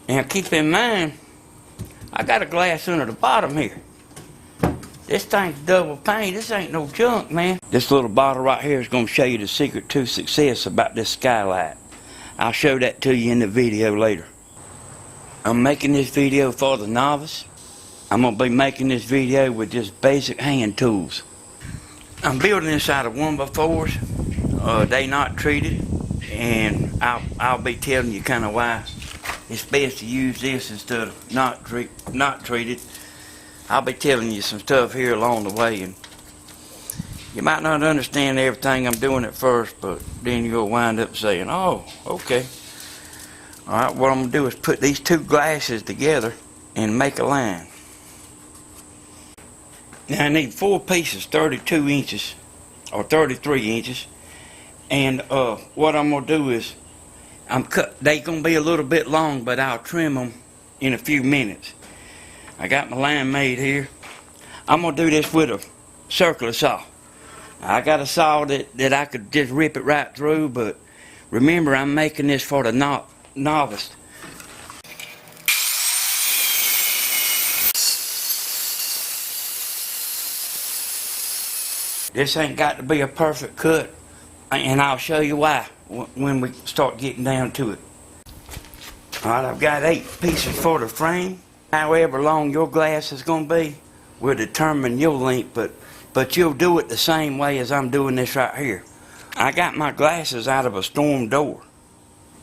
Now keep in mind, I got a glass under the bottom here. This thing's double pane. This ain't no junk, man. This little bottle right here is going to show you the secret to success about this Skylight. I'll show that to you in the video later. I'm making this video for the novice. I'm going to be making this video with just basic hand tools. I'm building this out of 1x4s. They not treated, and I'll be telling you kind of why it's best to use this instead of not treated. I'll be telling you some stuff here along the way, and you might not understand everything I'm doing at first, but then you'll wind up saying, oh, okay. Alright, what I'm going to do is put these two glasses together and make a line. Now I need 4 pieces, 32 inches or 33 inches, and what I'm going to do is they're going to be a little bit long, but I'll trim them in a few minutes. I got my line made here. I'm going to do this with a circular saw. I got a saw that I could just rip it right through, but remember, I'm making this for the novice. This ain't got to be a perfect cut, and I'll show you why when we start getting down to it. Alright, I've got 8 pieces for the frame. However long your glass is going to be will determine your length, but you'll do it the same way as I'm doing this right here. I got my glasses out of a storm door.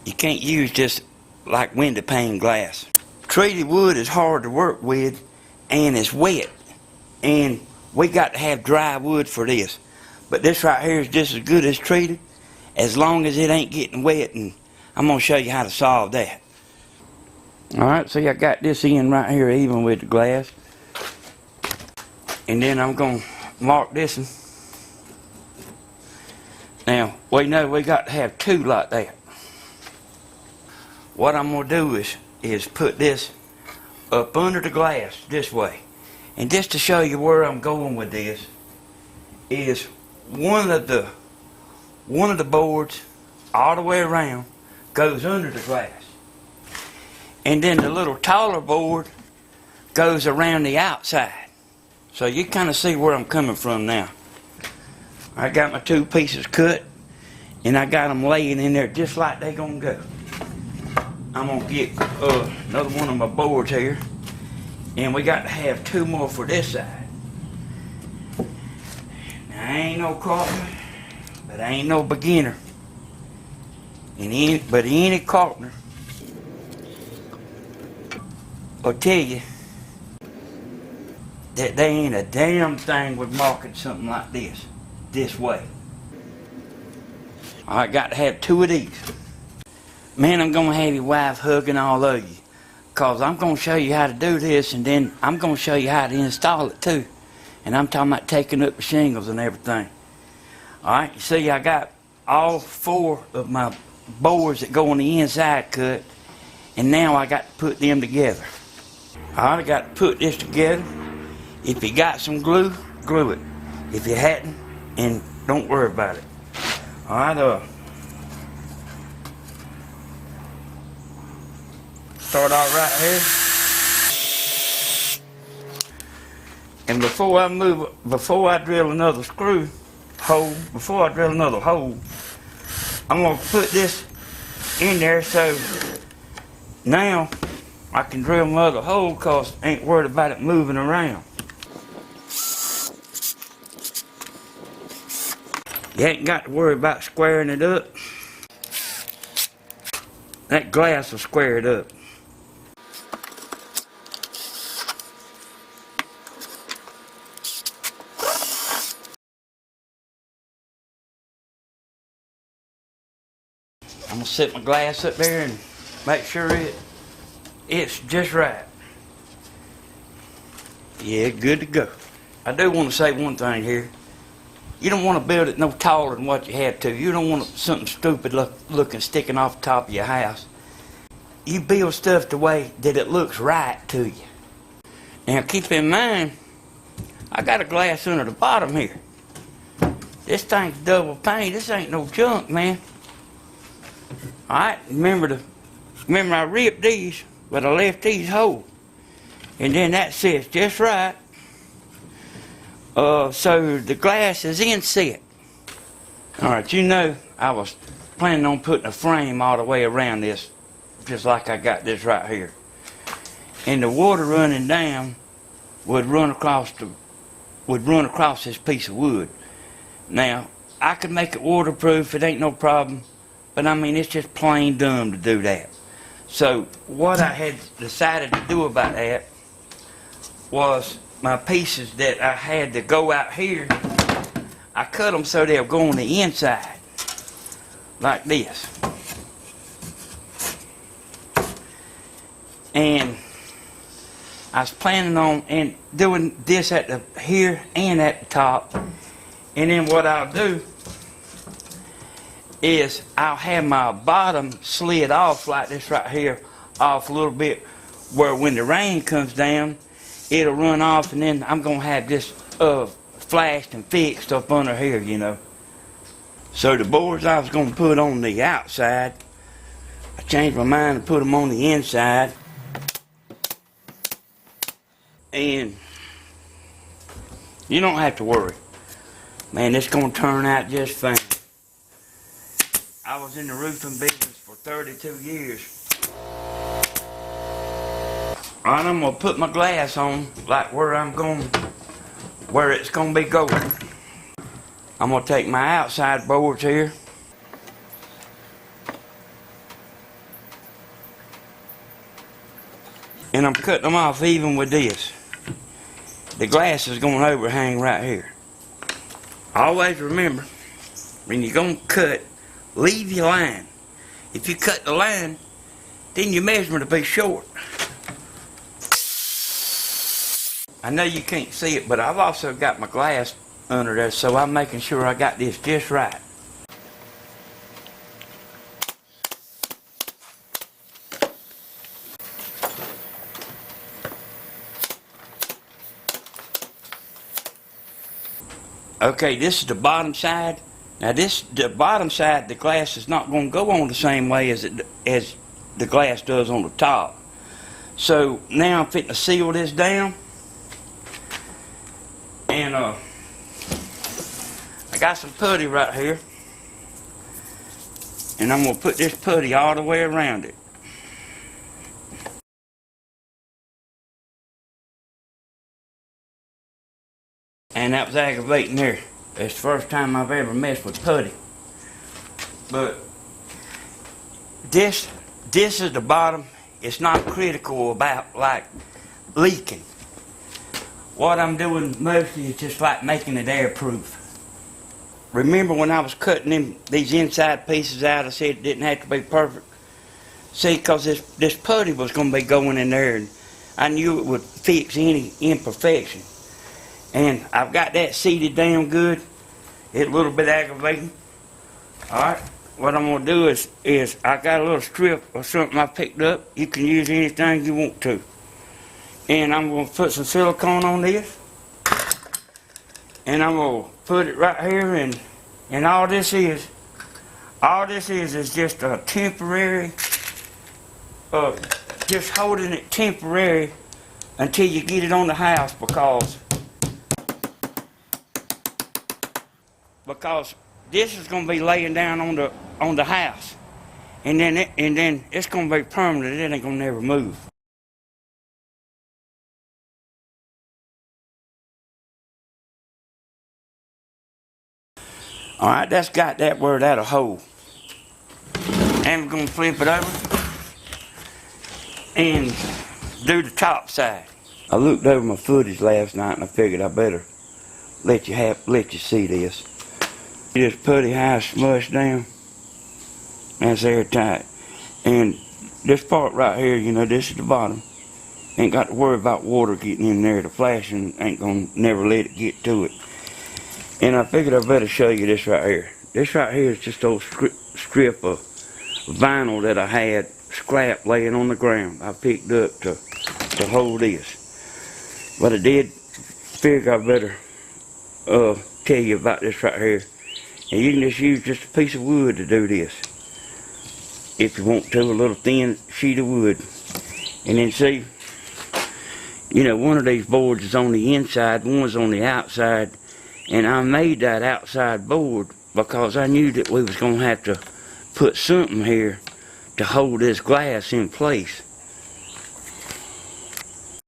You can't use just like window pane glass. Treated wood is hard to work with, and it's wet, and we got to have dry wood for this. But this right here is just as good as treated, as long as it ain't getting wet, and I'm going to show you how to solve that. Alright, see, I got this end right here even with the glass. And then I'm going to mark this one. Now, we know we got to have 2 like that. What I'm going to do is put this up under the glass this way. And just to show you where I'm going with this, is one of the boards all the way around goes under the glass. And then the little taller board goes around the outside. So you kind of see where I'm coming from now. I got my 2 pieces cut, and I got them laying in there just like they're going to go. I'm going to get another one of my boards here, and we got to have 2 more for this side. Now, I ain't no carpenter, but I ain't no beginner. But any carpenter will tell you that they ain't a damn thing with marking something like this way. I got to have 2 of these. Man, I'm going to have your wife hugging all of you, because I'm going to show you how to do this, and then I'm going to show you how to install it too. And I'm talking about taking up the shingles and everything. Alright, you see, I got all 4 of my boards that go on the inside cut, and now I got to put them together. Alright, I got to put this together. If you got some glue, glue it. If you hadn't, and don't worry about it. Alright, start out right here. And before I drill another hole, I'm going to put this in there so now I can drill another hole, because I ain't worried about it moving around. You ain't got to worry about squaring it up. That glass will square it up. I'm going to set my glass up there and make sure it's just right. Yeah, good to go. I do want to say one thing here. You don't want to build it no taller than what you have to. You don't want something stupid looking sticking off the top of your house. You build stuff the way that it looks right to you. Now keep in mind, I got a glass under the bottom here. This thing's double pane. This ain't no junk, man. Alright, remember I ripped these but I left these whole. And then that sits just right. So the glass is inset. Alright, you know I was planning on putting a frame all the way around this, just like I got this right here. And the water running down would run across this piece of wood. Now, I could make it waterproof, it ain't no problem, but I mean, it's just plain dumb to do that. So what I had decided to do about that was my pieces that I had to go out here, I cut them so they'll go on the inside, like this. And I was planning on doing this at the here and at the top. And then what I'll do is I'll have my bottom slid off like this right here, off a little bit, where when the rain comes down, it'll run off, and then I'm going to have this flashed and fixed up under here, you know. So the boards I was going to put on the outside, I changed my mind and put them on the inside. And you don't have to worry. Man, it's going to turn out just fine. I was in the roofing business for 32 years. Alright, I'm going to put my glass on, like where it's going to be going. I'm going to take my outside boards here. And I'm cutting them off even with this. The glass is going to overhang right here. Always remember, when you're going to cut, leave your line. If you cut the line, then your measurement will be short. I know you can't see it, but I've also got my glass under there, so I'm making sure I got this just right. Okay, this is the bottom side. Now the bottom side, the glass is not going to go on the same way as the glass does on the top. So now I'm fitting to seal this down. And I got some putty right here. And I'm going to put this putty all the way around it. And that was aggravating there. It's the first time I've ever messed with putty. But this is the bottom. It's not critical about like leaking. What I'm doing mostly is just like making it airproof. Remember when I was cutting these inside pieces out, I said it didn't have to be perfect. See, because this putty was going to be going in there, and I knew it would fix any imperfection. And I've got that seated down good. It's a little bit aggravating. Alright, what I'm going to do is I got a little strip or something I picked up. You can use anything you want to. And I'm going to put some silicone on this. And I'm going to put it right here, and all this is just a temporary, just holding it temporary until you get it on the house, because this is going to be laying down on the house, and then it's going to be permanent. It ain't going to never move. All right, that's got that where that'll hold. And we're going to flip it over and do the top side. I looked over my footage last night and I figured I better let you see this. Just putty high smush down. That's airtight. And this part right here, you know, this is the bottom. Ain't got to worry about water getting in there. The flashing ain't gonna never let it get to it. And I figured I better show you this right here. This right here is just an old strip of vinyl that I had scrap laying on the ground. I picked up to hold this. But I did figure I better tell you about this right here. And you can just use just a piece of wood to do this. If you want to, a little thin sheet of wood. And then see, you know, one of these boards is on the inside, one's on the outside, and I made that outside board because I knew that we was going to have to put something here to hold this glass in place.